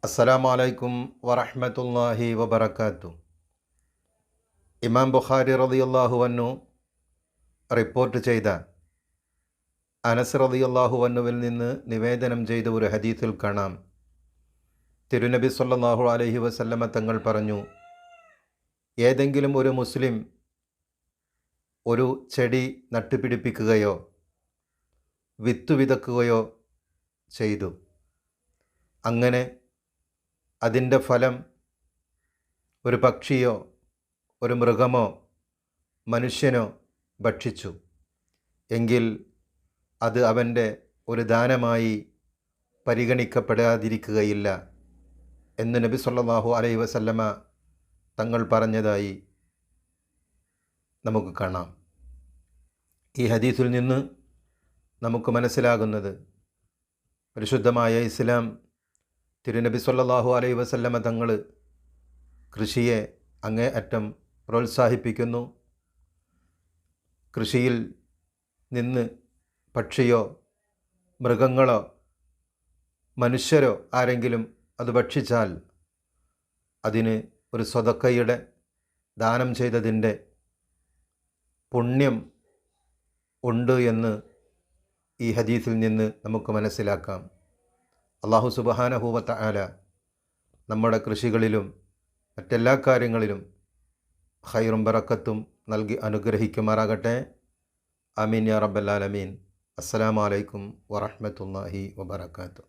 അസ്സലാമു അലൈക്കും വറഹ്മത്തുള്ളാഹി വബറകാതുഹു. ഇമാം ബുഖാരി റളിയല്ലാഹു അൻഹു റിപ്പോർട്ട് ചെയ്ത അനസ് റളിയല്ലാഹു അൻഹുവിൽ നിന്ന് നിവേദനം ചെയ്ത ഒരു ഹദീസിൽ കാണാം, തിരുനബി സ്വല്ലല്ലാഹു അലൈഹി വസല്ലമ തങ്ങൾ പറഞ്ഞു, ഏതെങ്കിലും ഒരു മുസ്ലിം ഒരു ചെടി നട്ടുപിടിപ്പിക്കുകയോ വിത്ത് വിതക്കുകയോ ചെയ്തു, അങ്ങനെ അതിൻ്റെ ഫലം ഒരു പക്ഷിയോ ഒരു മൃഗമോ മനുഷ്യനോ ഭക്ഷിച്ചു എങ്കിൽ അത് അവൻ്റെ ഒരു ദാനമായി പരിഗണിക്കപ്പെടാതിരിക്കുകയില്ല എന്ന് നബി സല്ലല്ലാഹു അലൈഹി വസല്ലമ തങ്ങൾ പറഞ്ഞതായി നമുക്ക് കാണാം. ഈ ഹദീസിൽ നിന്ന് നമുക്ക് മനസ്സിലാകുന്നത്, പരിശുദ്ധമായ ഇസ്ലാം തിരുനബി സല്ലല്ലാഹു അലൈഹി വസല്ലമ തങ്ങൾ കൃഷിയെ അങ്ങേയറ്റം പ്രോത്സാഹിപ്പിക്കുന്നു. കൃഷിയിൽ നിന്ന് പക്ഷിയോ മൃഗങ്ങളോ മനുഷ്യരോ ആരെങ്കിലും അത് ഭക്ഷിച്ചാൽ അതിന് ഒരു സ്വതക്കയുടെ ദാനം ചെയ്തതിൻ്റെ പുണ്യം ഉണ്ട് എന്ന് ഈ ഹദീസിൽ നിന്ന് നമുക്ക് മനസ്സിലാക്കാം. അല്ലാഹു സുബ്ഹാനഹു വ തആല നമ്മുടെ കൃഷികളിലും മറ്റെല്ലാ കാര്യങ്ങളിലും ഖൈറും ബറക്കത്തും നൽകി അനുഗ്രഹിക്കുമാറാകട്ടെ. ആമീൻ യാ റബ്ബൽ ആലമീൻ. അസ്സലാമു അലൈക്കും വറഹ്മത്തുള്ളാഹി വബറകാതുഹു.